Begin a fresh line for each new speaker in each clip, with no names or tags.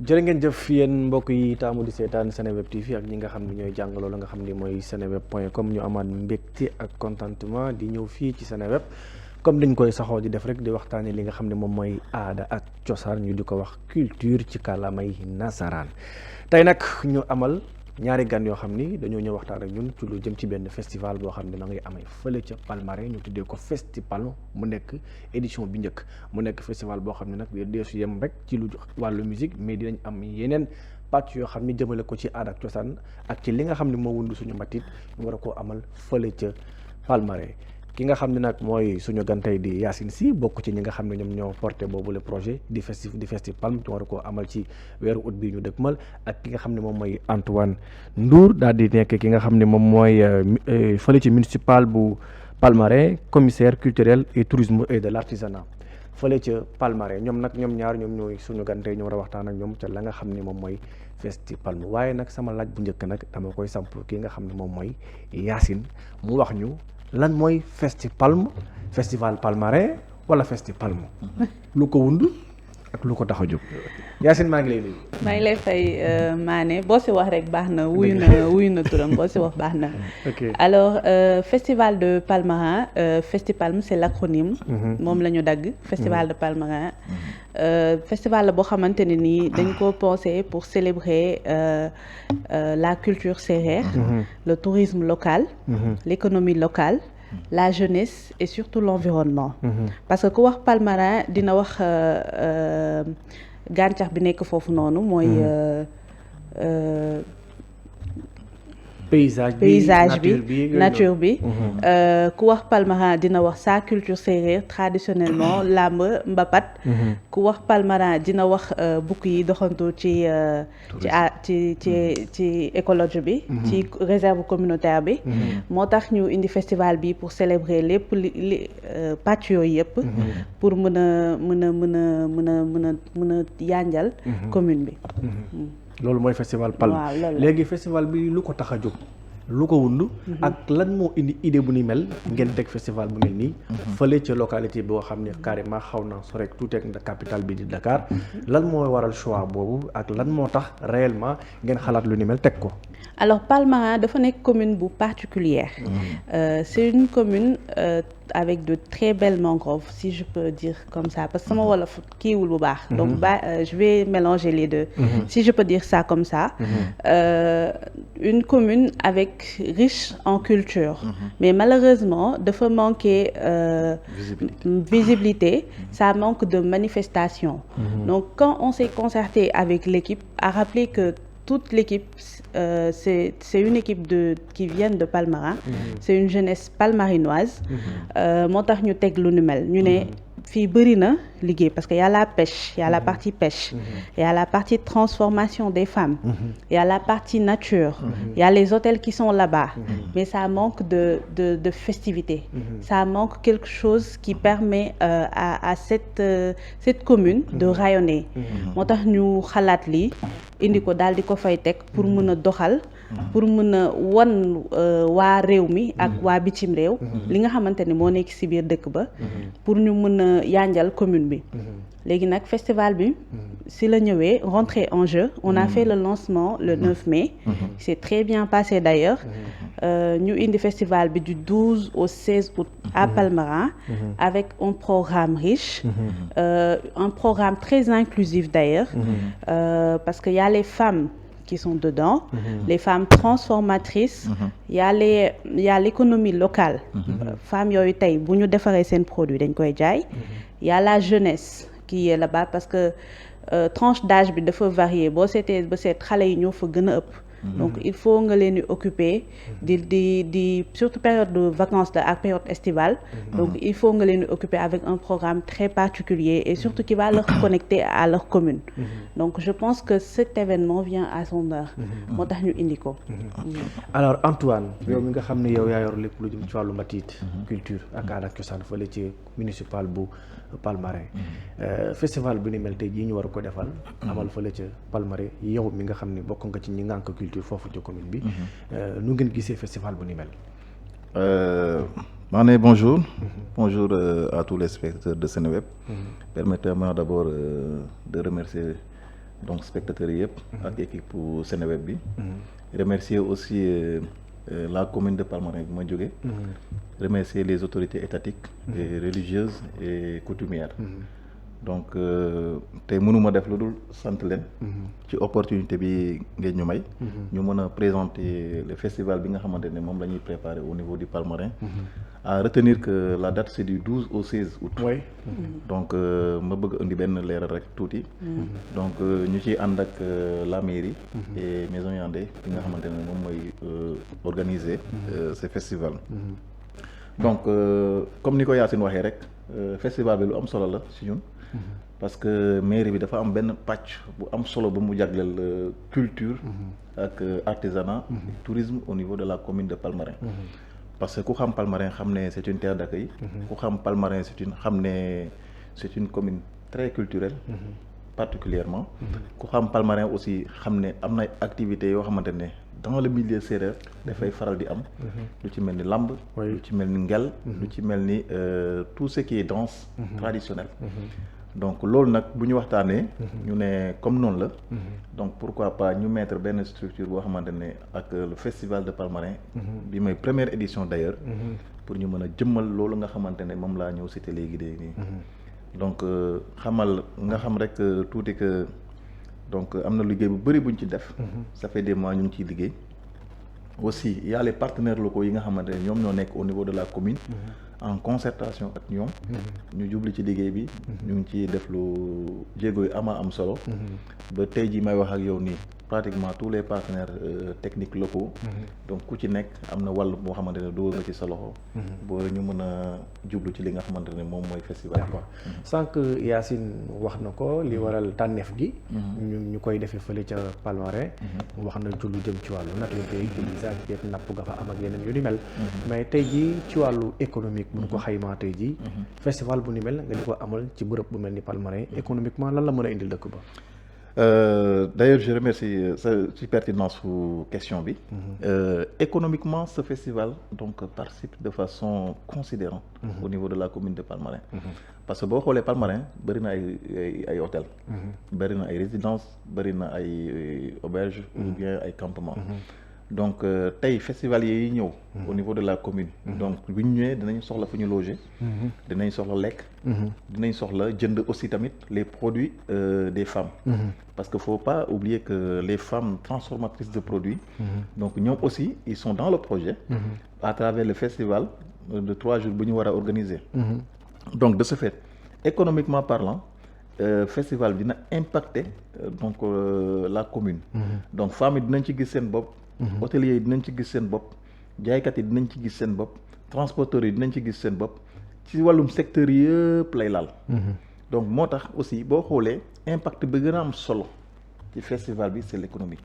jërë ngeen jëf yéen mbokk yi taamu di seetaan Seneweb TV ak ñi nga xam ne ñooy jàng loolu nga xam ne mooy seneweb.com ñu amaat mbégte ak contentement di ñëw fii ci Seneweb comme dañ koy saxoo di def rek di waxtaanee li nga xam ne moom mooy aada ak cosaan ñu di ko wax culture ci kàllaamay nasaraan tey nag ñu amal ñaari gan yoo xam ni dañoo ñëw waxtaan ak ñun ci lu jëm ci benn festival boo xam ne ma ngay amee fële ca Palmarin ñu tuddee ko Festipalm mu nekk édition bi njëkk mu nekk festival boo xam ne nag deesu yem rek ci lu wàllu musique mais dinañ am yeneen pàcc yoo xam ni jëmale ko ci aada ak cosaan ak ci li nga xam ne moo wundu suñu mbatit ñu war a koo amal fële ca Palmarin ki nga xam ne nag mooy suñu gantey di Yacine Sy bokk ci ñi nga xam ne ñoom ñoo porté boobu le projet di Festipalm ñu war a koo amal ci weeru ut bii ñu dëkkmal ak ki nga xam ne moom mooy Antoine Ndour daal di nekk ki nga xam ne moom mooy fële ci municipal bu Palmarin commissaire culturel et tourisme et de l'artisanat fële ca Palmarin ñoom ñaar ñoom ñooy suñu gantey ñu war a waxtaan ak ñoom ca la nga xam ne moom mooy Festipalm waaye nag sama laaj bu njëkk nag dama koy samp ki nga xam ne moom mooy Yacine mu wax ñu lan mooy Festipalm festival Palmarin wala Festipalm lu ko wund ak lu ko tax a jóg Yacine maa ngi lay nuyu.
maa ngi lay fay Mané boo si wax rek baax na wuyu na turam boo si wax baax na.
ok
alors festival de Palmarin Festipalm c'est l'acronyme. moom la ñu dagg. festival de Palmarin. festival la boo xamante ne nii dañ ko pensé pour célébrer la culture sérère. le tourisme local. l'économie locale. la jeunesse et surtout l'environnement. parce que ku wax Palmarin dina wax gàncax bi nekk foofu noonu mooy paysage bi nature bi ku wax Palmarin dina wax sa culture sérère traditionnellement làmb mbapat ku wax Palmarin dina wax bukk yi doxantu ci écologie bi ci réserve communautaire bi moo tax ñu indi festival bi pour célébrer lépp li pàcc yooyu yëpp pour mën a yànjal commune bi
loolu mooy festival Palm léegi festival bi lu ko tax a jóg lu ko wund ak lan moo indi idée bu ni mel ngeen teg festival bu mel nii fële ca localité boo xam ne carrément xaw na so rek tout ak capitale bi di Dakar lan moo waral choix boobu ak lan moo tax réellement ngeen xalaat lu ni mel teg ko.
alors Palmarin dafa nekk commune bu particulière c'est une commune avec de très belles mangroves si je peux dire comme ça parce que sama wolof kiiwul bu baax donc je vais mélanger les deux si je peux dire ça comme ça une commune avec riche en culture mais malheureusement dafa manquer visibilité ça manque de manifestation donc quand on s'est concerté avec l'équipe à rappeler que toute l'équipe c'est une équipe qui viennent de Palmarin c'est une jeunesse palmarinoise moo tax ñu teg lu nu mel ñu ne fii bëri na liggéey parce que y a la pêche y a la partie pêche y a la partie transformation des femmes y a la partie nature y a les hôtels qui sont là-bas mais ça manque de festivité ça manque quelque chose qui permet à cette commune de rayonner moo tax ñu xalaat lii indi ko daal di ko fay teg pour mën a doxal pour mën a wan waa réew mi ak waa bitim réew li nga xamante ne moo nekk ci biir dëkk ba pour ñu mën a yanjal commune bi léegi nag festival bi si la ñëwee rentrée en jeu on a fait le lancement le 9 mai c'est très bien passé d'ailleurs ñu indi festival bi du 12 au 16 août à Palmarin avec un programme riche un programme très inclusif d'ailleurs parce que y a les femmes qui sont dedans les femmes transformatrices y a l'économie locale femmes yooyu tey bu ñu defaree seen produit dañ koy jaay y a la jeunesse qui est là-bas parce que tranche d'âge bi dafa varier boo seetee ba seet xale yi ñoo fa gën a ëpp donc il faut nga leen di occuper di surtout période de vacances la ak période estivale donc il faut nga leen di occuper avec un programme très particulier et surtout qui va leur connecter à leur commune donc je pense que cet événement vient à son heure moo tax ñu indi ko
alors Antoine yow mi nga xam ne yow yaa yor lépp lu jëm ci wàllu mbatit culture ak aada ak cosaan fële ci municipal bu Palmarin festival bi ni mel tey jii ñu war a ko defal amal fële ca Palmarin yow mi nga xam ne bokk nga ci ñi ngànk culture foofu ci commune bi nu ngeen gisee festival bu ni mel.
Mané, bonjour. Bonjour à tous les spectateurs de Seneweb. Permettez-moi d'abord de remercier donc spectateurs yëpp ak équipe Seneweb bi remercier aussi la commune de Palmarin bi ma jóge remercier les autorités étatiques et religieuses et coutumières donc tey mënuma def lu dul sant leen ci opportunité bi ngeen ñu may ñu mën a présenter le festival bi nga xamante ne moom la ñuy préparer au niveau du Palmarin à retenir que la date c'est du 12 au 16 août
oui.
donc ma bëgg indi benn leeral rek tuuti donc ñu ciy ànd ak la mairie et Maison Yandé bi nga xamante ne moom mooy organiser ce festival donc comme ni ko Yacine waxee rek festival bi lu am solo la si ñun parce que mairie bi dafa am benn pàcc bu am solo ba mu jagleel culture ak artisanat tourisme au niveau de la commune de Palmarin parce que ku xam Palmarin xam ne c'est une terre d'accueil ku xam Palmarin xam ne c'est une commune très culturelle particulièrement ku xam Palmarin aussi xam ne am na activités yoo xamante ne dans le milieu séeréer dafay faral di am lu ci mel ni lamb lu ci mel ni ngel lu ci mel ni tout ce qui est danse traditionnelle donc loolu nag bu ñu waxtaanee ñu ne comme noonu la donc pourquoi pas ñu mettre benn structure boo xamante ne ak le festival de Palmarin bi mooy première édition d'ailleurs pour ñu mën a jëmmal loolu nga xamante ne moom laa ñëw cité léegi de nii donc xamal nga xam rek tuuti que donc am na liggéey bu bëri buñ ci def ça fait des mois ñu ngi ciy liggéey aussi il y a les partenaires locaux yi nga xamante ne ñoom ñoo nekk au niveau de la commune en concertation ak ñoom ñu jubli ci liggéey bi ñu ngi ci def lu jéego yu ama am solo ba tey ji may wax ak yow nii pratiquement tous les partenaires techniques locaux donc ku ci nekk am na wàll boo xamante ne dugal nga ci sa loxo boo ñu mën a jublu ci li nga xamante ne moom mooy festival bi
sànq Yacine wax na ko li waral tànneef gi ñu koy defee fële ca Palmarin wax na ci lu jëm ci wàllu nature bi paysage bi napp nga fa am ak yeneen yu ni mel mais tey ji ci wàllu économique bu ñu ko xaymaa tey ji festival bu ni mel nga di ko amal ci bërëb bu mel ni Palmarin économiquement lan la mën a indil dëkk ba
d'ailleurs je remercie sa ci pertinence su question bi économiquement ce festival donc participe de façon considérante au niveau de la commune de Palmarin parce que boo xoolee Palmarin bëri na ay hôtel bëri na ay résidences bëri na ay auberges ou bien ay campements donc tey festivaliers yi ñëw au niveau de la commune donc bu ñu ñëwee dinañ soxla fu ñu loger dinañ soxla lekk dinañ soxla jënd aussi tamit les produits des femmes parce que faut pas oublier que les femmes transformatrices de produits donc ñoom aussi ils sont dans le projet à travers le festival de 3 jours bu ñu war a organiser donc de ce fait économiquement parlant festival bi dina impacter donc la commune donc femmes yi dinañ ci gis seen bopp hôteliers yi dinañ ci gis seen bopp jaaykat yi dinañ ci gis seen bopp transporteurs yi dinañ ci gis seen bopp ci wàllum secteur yëpp lay laal donc moo tax aussi boo xoolee impact bi gën a am solo ci festival bi c'est l'économie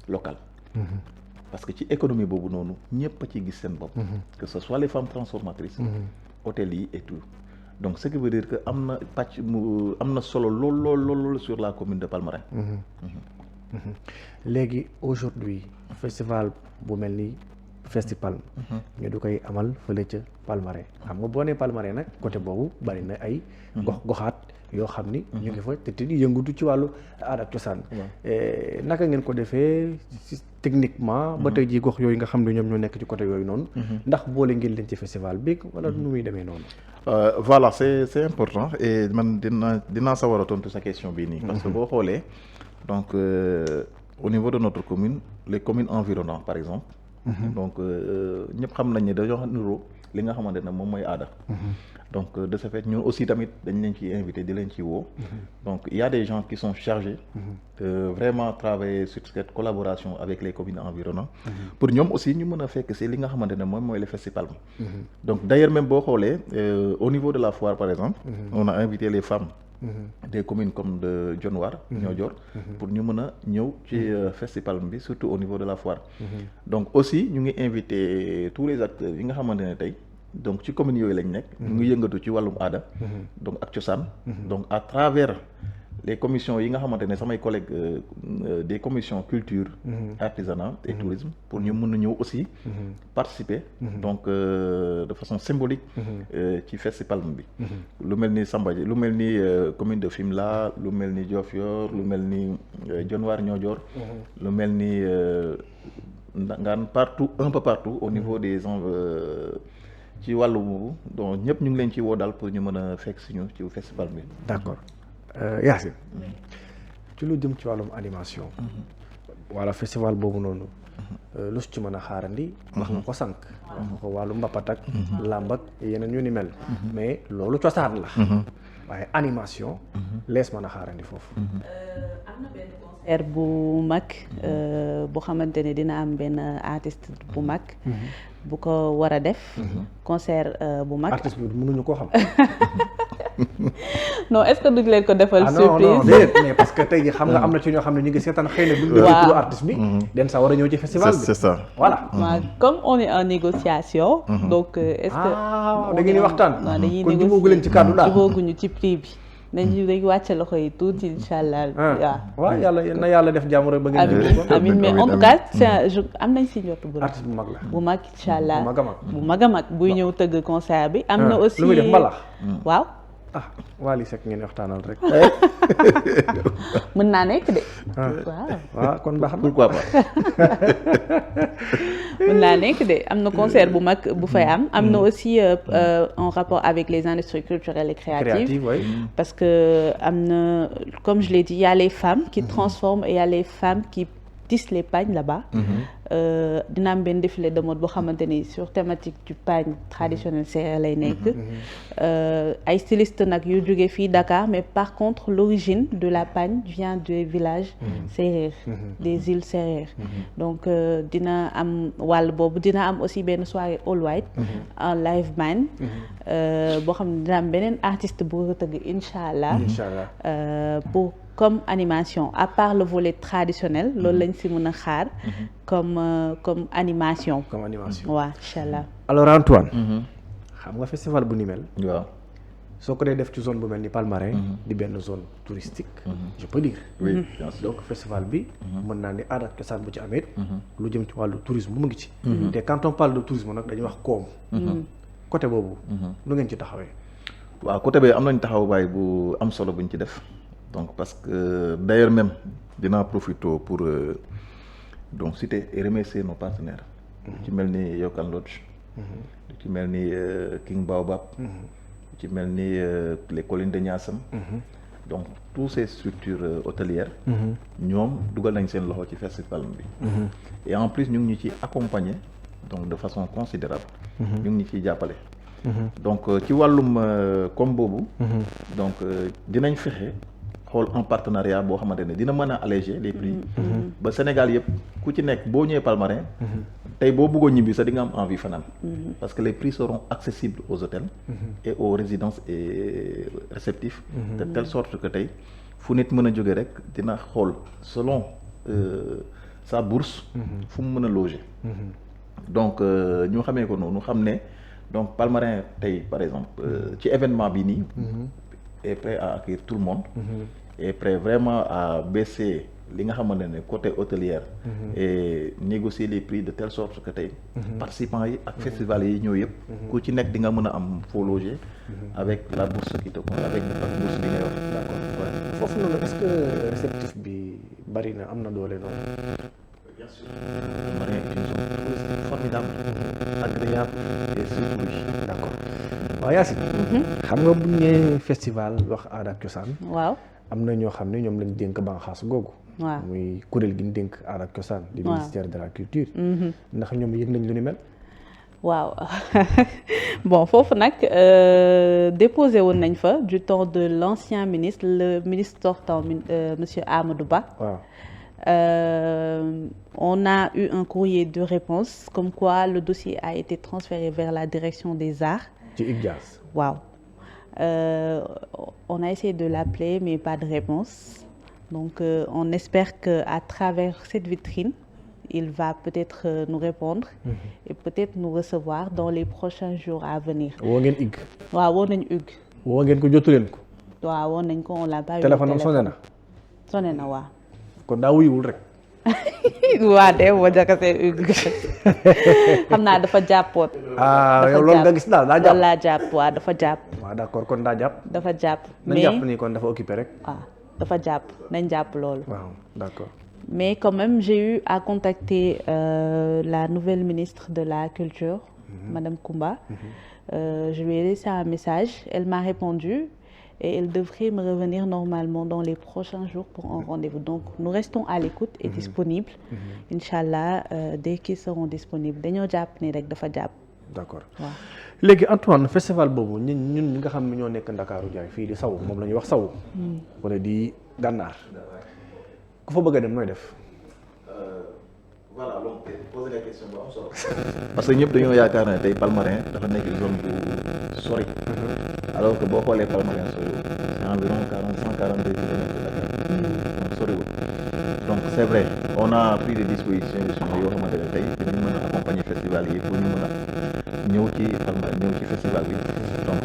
locale parce que ci économie boobu noonu ñëpp a ci gis seen bopp que ce soit les femmes transformatrices hôtels yi et tout donc ce qui veut dire que am na pàcc mu am na solo lool sur la commune de Palmarin
léegi aujourd'hui festival bu mel ni Festipalm ñu du koy amal fële ca Palmarin xam nga boo nee Palmarin nag côté boobu bari na ay goxaat yoo xam ni ñu ngi fa te di yëngatu ci wàllu aada ak cosaan naka ngeen ko defee techniquement ba tey jii gox yooyu nga xam ne ñoom ñoo nekk ci côté yooyu noonu ndax boole ngeen leen ci festival bi wala nu muy demee noonu
voilà c'est important et man dinaa sawar a tontu sa question bii nii parce que boo xoolee donc au niveau de notre commune les communes environnantes par exemple donc ñëpp xam nañ ne dañoo niroo li nga xamante ne moom mooy aada donc de ce fait ñun aussi tamit dañ leen ci invité di leen ci woo donc il y a des gens qui sont chargés de vraiment travailler sur cette collaboration avec les communes environnantes pour ñoom aussi ñu mën a fekk si li nga xamante ne moom mooy le festival donc d'ailleurs même boo xoolee au niveau de la foire par exemple on a invité les femmes des communes comme de Dionewar Niodior pour ñu mën a ñëw ci festival bi surtout au niveau de la foire donc aussi ñu ngi invité tous les acteurs yi nga xamante ne tey donc ci communes yooyu lañ nekk ñu ngi yëngatu ci wàllum aada donc ak cosaan donc à travers les commissions yi nga xamante ne samay collègues des commissions culture artisanat et tourisme pour ñu mën a ñëw aussi participer donc de façon symbolique ci festival bi lu mel ni Samba lu mel ni commune de Fimela lu mel ni Diofior lu mel ni Dionewar Niodior lu mel ni Ndangaan partout un peu partout au niveau des ci wàllu boobu donc ñëpp ñu ngi leen ci woo daal pour ñu mën a fekk si ñu ci festival bi.
d'accord Yacine ci lu jëm ci wàllum animation. wala festival boobu noonu. lu ci mën a xaarandi. wax nga ko sànq. wax nga ko wàllu mbapat ak. làmb ak yeneen yu ni mel. mais loolu cosaan la. waaye animation. lees mën a xaarandi foofu.
am na benn concert bu mag bu xamante ne dina am benn artiste bu mag. bu ko war a def. concert bu mag.
artiste bi mënuñu koo xam.
non est-ce que duñ leen ko defal surprise.
non déedéet mais parce que tey jii xam nga am na ci ñoo xam ne ñu ngi seetaan xëy na. duñ la tudd artiste bi. den sa war a ñëw ci festival bi.
c'est ça
voilà.
comme on est en négociation. donc est-ce que.
da ngeen di waxtaan.
waaw dañuy
kon jubóogu leen ci kàddu daal.
jubóoguñu ci prix bi. dañu wàcce loxo yi tuuti incha allah.
waaw yàlla na yàlla def jàmm rek ba ngeen.
amiin mais en tout cas am nañ si njort bu
artiste bu mag la.
bu mag incha allah
bu mag a mag.
bu mag a mag buy ñëw tëgg concert bi. am na aussi
lu muy def mbalax.
waaw.
Wally Seck ngeen waxtaanal rek.
mën naa nekk de.
waaw kon baax na
pourquoi pas.
mën naa nekk de am na concert bu mag bu fay am. am na aussi en rapport avec les industries culturelles et créatives.
oui.
parce que am na comme je l'ai dit il y a les femmes qui transforment et il y a les femmes qui tissent les pagnes là-bas. dina am benn défilé de mode boo xamante ni sur thématique du pagne traditionnel sérère lay nekk. ay stylistes nag yu jógee fii Dakar mais par contre l'origine de la pagne vient des villages sérères des îles sérères. donc dina am wàll boobu dina am aussi benn soirée all white en live band boo xam ne dina am beneen artiste bu ko tëgg incha allah. pour comme animation à part le volet traditionnel loolu lañ si mën a xaar comme animation.
comme animation
waaw incha allah.
alors Antoine. xam nga festival bu ni mel.
waaw
soo ko dee def ci zone bu mel ni Palmarin. di benn zone touristique. je peux dire.
oui
donc festival bi. mën naa ni aada ak cosaan bu ci amee. lu jëm ci wàllu tourisme mu ngi ci. te quand on parle de tourisme nag dañuy wax koom. côté boobu. nu ngeen ci taxawee.
waaw côté bi am nañ taxawaay bu am solo buñ ci def. donc parce que d'ailleurs même dinaa profiter pour donc citer et remercier nos partenaires. ci mel ni Yokan Lodge. ci mel ni King Baobab. ci mel ni les collines de Niassam. donc toutes ces structures hôtelières. ñoom dugal nañ seen loxo ci festival bi. et en plus ñu ngi ñu ci accompagner donc de façon considérable. ñu ngi ñu ciy jàppale. donc ci wàllum comme boobu. donc dinañ fexe. xool en partenariat boo xamante ne dina mën a alléger les prix. ba Sénégal yëpp ku ci nekk boo ñëwee Palmarin. tey boo bëggoon ñibbi sax di nga am envie fanaan. parce que les prix seront accessibles aux hôtels. et aux résidences et réceptifs. de telle sorte que tey fu nit mën a jóge rek dina xool selon sa bourse. fu mu mën a loger. donc ñu xamee ko noonu xam ne donc Palmarin tey par exemple ci événement bi nii. est prêt à accueillir tout le monde. est prêt vraiment à baisser li nga xamante ne côté hôtelière. et négocier les prix de telle sorte que tey. participants yi ak festival yi ñëw yëpp. ku ci nekk di nga mën a am foo loger. avec la bourse qui te convient avec la bourse bi ngay wax. d'accord
foofu noonu est-ce que réceptif bi bari na am na doole noonu.
bien sûr. Palmarin est une zone touristique formidable. agréable et surtout riche.
d'accord waaw Yacine. xam nga bu ñu nee festival wax aada ak cosaan.
waaw
am na ñoo xam ne ñoom lañ dénk banxaas googu.
waaw
muy kuréel gi ñu dénk aada ak cosaan. di ministère de la culture. ndax ñoom yëg nañ lu ni mel.
waaw bon foofu nag déposé woon nañ fa du temps de l'ancien ministre le ministre sortant monsieur Amadou Ba.
waaw.
On a eu un courrier de réponse comme quoi le dossier a été transféré vers la direction des arts.
ci IGJAS.
waaw on a essayé de l'appeler mais pas de réponse donc on espère que à travers cette vitrine il va peut-être nous répondre et peut-être nous recevoir dans les prochains jours à venir.
woo ngeen IG.
waaw woo nañu IG.
woo ngeen ko jotu leen ko.
waaw woon nañ ko on l'a pas eu
téléphone am
sonné na waaw.
kon daa wuyuwul rek.
waa de moo jaxase xam naa dafa jàppoot.
yow loolu nga gis daal daa jàpp
loolu laa jàpp waaw dafa jàpp.
waaw d'accord kon daa jàpp.
dafa jàpp
nañ jàpp ni kon dafa occupé rek.
waaw dafa jàpp nañ jàpp loolu.
waaw d'accord.
Mais quand même, j'ai eu à contacter la nouvelle ministre de la Culture, Madame Koumba. Je lui ai laissé un message, elle m'a répondu et elle devrait me revenir normalement dans les prochains jours pour un rendez-vous. Donc, nous restons à l'écoute et disponibles. Inch'Allah, dès qu'ils seront disponibles. Dañoo jàpp ni rek dafa jàpp.
D'accord.
waaw
léegi Antoine festival boobu ñun ñi nga xam ne ñoo nekk Ndakaaru jaay fii di saw moom la ñuy wax saw wala di gànnaar ku fa bëgg a dem nooy def.
voilà donc poser la question bu am solo. parce que ñëpp dañoo yaakaar ne tey Palmarin dafa nekk zone bu sori. alors que boo xoolee Palmarin soriwul c'est environ 142 kilomètres de Dakar. donc soriwul donc c'est vrai on a pris des dispositions yoo xamante ne tey dinañ mën a accompagner festival yi pour ñu mën a ñëw ci Palmarin ñëw ci festival bi donc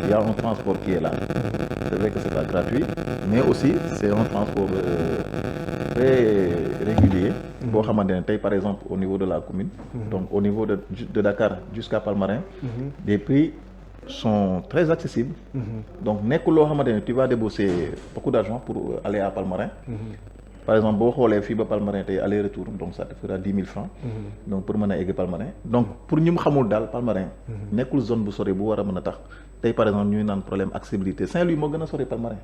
il y a un transport qui est là c'est vrai que c'est pas gratuit mais aussi c'est un transport très régulier boo xamante ne tey par exemple au niveau de la commune donc au niveau de Dakar jusqu'à Palmarin les prix sont très accessibles donc nekkul loo xamante ne tu vas débourser beaucoup d'argent pour aller à Palmarin par exemple boo xoolee fii ba Palmarin tey aller retour donc ça te fera 10 000 francs donc pour mën a egg Palmarin donc pour ñu xamul daal Palmarin nekkul zone bu sori bu war a mën a tax tey par exemple ñuy naan problème accessibilité Saint-Louis moo gën a sori Palmarin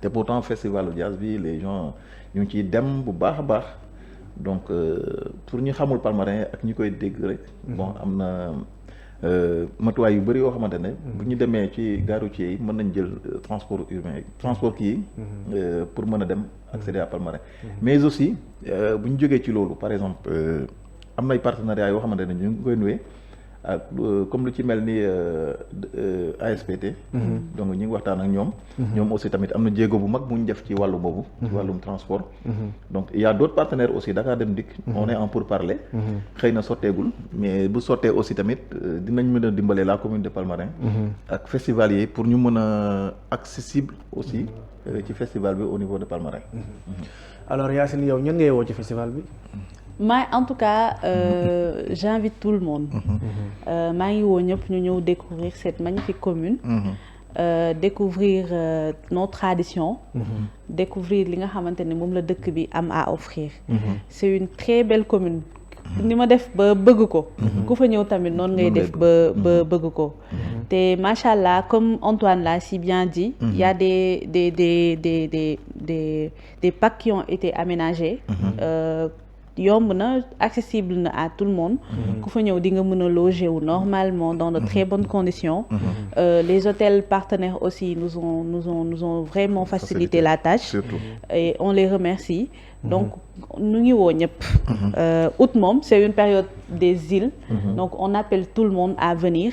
te pourtant festival jazz bi les gens ñu ngi ciy dem bu baax a baax donc pour ñu xamul Palmarin ak ñi koy dégg rek bon am na matuwaay yu bëri yoo xamante ne bu ñu demee ci gare routière yi mën nañ jël transport urbain yi transport kii pour mën a dem accéder à Palmarin mais aussi bu ñu jógee ci loolu par exemple am nay partenariats yoo xamante ne ñu ngi koy nuwee ak comme lu ci mel ni ASPT donc ñu ngi waxtaan ak ñoom aussi tamit am na jéego bu mag bu ñu def ci wàllu boobu ci wàllum transport donc il y a d'autres partenaires aussi Dakar Dem Dikk on est en pourparlers xëy na sotteegul mais bu sottee aussi tamit dinañ mën a dimbale la commune de Palmarin ak festival yi pour ñu mën a accessible aussi ci festival bi au niveau de Palmarin
alors Yacine yow ñan ngay woo ci festival bi.
En tout cas, j'invite tout le monde. maa ngi woo ñëpp ñu ñëw découvrir cette magnifique commune. Découvrir nos traditions. Découvrir li nga xamante ne moom la dëkk bi am à offrir. C'est une très belle commune. ni ma def ba bëgg ko. ku fa ñëw tamit noonu ngay def ba bëgg ko. te macha allah comme Antoine l'a si bien dit. Il y a des parcs qui ont été aménagés. yomb na accessible na à tout le monde ku fa ñëw di nga mën a loger wu normalement dans de très bonnes conditions les hôtels partenaires aussi nous ont vraiment facilité la tâche et on les remercie donc ñu ngi woo ñëpp août moom c'est une période des îles donc on appelle tout le monde à venir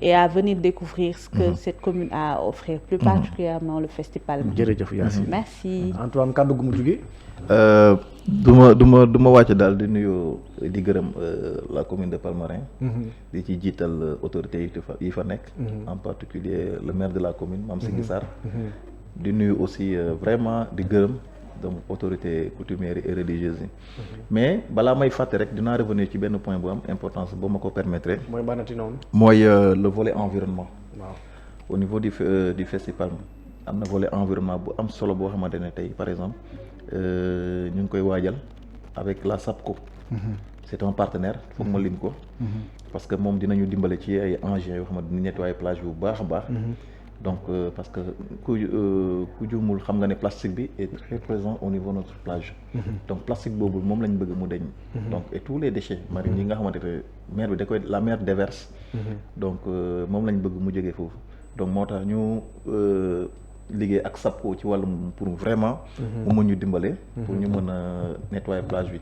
et à venir découvrir ce que cette commune a à offrir plus particulièrement le festival
jërëjëf Yacine
merci
Antoine kàddu gu mu jógee
du ma wàcc daal di nuyu di gërëm la commune de Palmarin di ci jiital autorités yi fa nekk en particulier le maire de la commune Mame Singhi Sarr di nuyu aussi vraiment di gërëm donc autorités coutumières et religieuses yi mais balaa may fàtte rek dinaa revenir ci benn point bu am importance boo ma ko permettre
mooy banati noonu
mooy le volet environnement
waaw
au niveau du festival am na volet environnement bu am solo boo xamante ne tey par exemple ñu ngi koy waajal avec la SAPCO c'est un partenaire foog ma lim ko parce que moom dinañu dimbale ci ay engins yoo xamante ni nettoyer plage bu baax a baax donc parce que ku jumul xam nga ne plastique bi est très présent au niveau de notre plage donc plastique boobu moom lañ bëgg mu deñ donc et tous les déchets marins yi nga xamante ne mer bi da koy la mer déverse donc moom lañ bëgg mu jógee foofu donc moo tax ñu liggéey ak SAPCO ci wàllum pour vraiment mu mën ñu dimbale pour ñu mën a nettoyer plage bi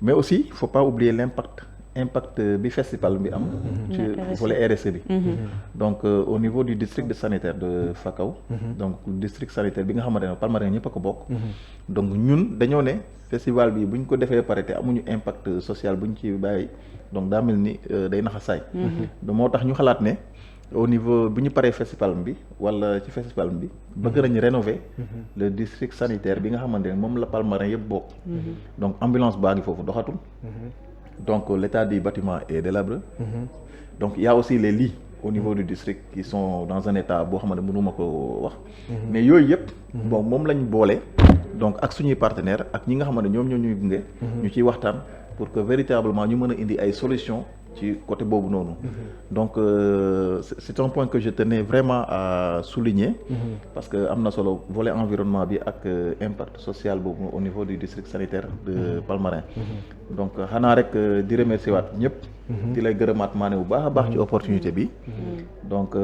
mais aussi il faut pas oublier l'impact bi festival bi am ci volet RSE bi donc au niveau du district sanitaire de Fakao donc district sanitaire bi nga xamante ne Palmarin ñëpp a ko bokk donc ñun dañoo ne festival bi bu ñu ko defee pare te amuñu impact social bu ñu ci bàyyi donc daa mel ni day naxa saay moo tax ñu xalaat ne au niveau bu ñu paree festival bi wala ci festival bi bëgg nañu rénover le district sanitaire bi nga xamante ne moom la Palmarin yëpp bokk. donc ambulance baa ngi foofu doxatul. donc l'état du bâtiment est délabré. donc il y a aussi les lits au niveau du district qui sont dans un état boo xamante ne mënuma ko wax. mais yooyu yëpp. bon moom lañ boole. donc ak suñuy partenaires ak ñi nga xamante ne ñoom ñoo ñuy gunge. ñu ciy waxtaan pour que véritablement ñu mën a indi ay solutions ci côté boobu noonu. donc c'est un point que je tenais vraiment à souligner. parce que am na solo volet environnement bi ak impact social boobu au niveau du district sanitaire de Palmarin. donc xanaa rek di remercier waat ñëpp. di lay gërëmaat maane bu baax a baax ci opportunité bi. donc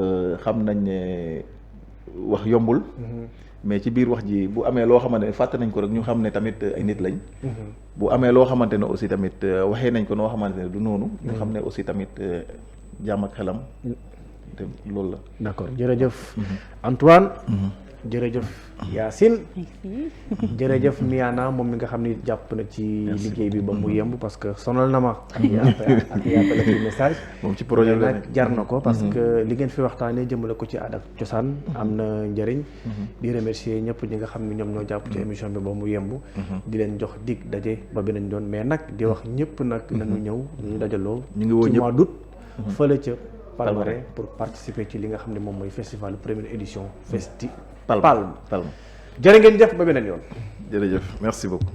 xam nañ ne wax yombul. mais ci biir wax ji bu amee loo xamante ne fàtte nañ ko rek ñu xam ne tamit ay nit lañ. bu amee loo xamante ne aussi tamit waxee nañ ko noo xamante ne du noonu. ñu xam ne aussi tamit jàmm ak xelam. te loolu la.
d'accord jërëjëf Antoine. jërëjëf Yacine. jërëjëf Miana moom mi nga xam ni jàpp na ci liggéey bi ba mu yemb parce que sonal na ma. ak yàppale ci message.
moom ci projet la
nag jar na ko parce que li ngeen fi waxtaanee jëmale ko ci aada ak cosaan am na njëriñ. di remercier ñëpp ñi nga xam ni ñoom ñoo jàpp ci émission bi ba mu yemb. di leen jox dig daje ba beneen yoon mais nag di wax ñëpp nag nañu ñëw ñu dajaloo.
ñu ngi woo ñëpp
ci mois d'août fële ca Palmarin pour participer ci li nga xam ne moom mooy festival première édition Palme jërë ngeen jëf ba beneen yoon.
jërëjëf merci beaucoup.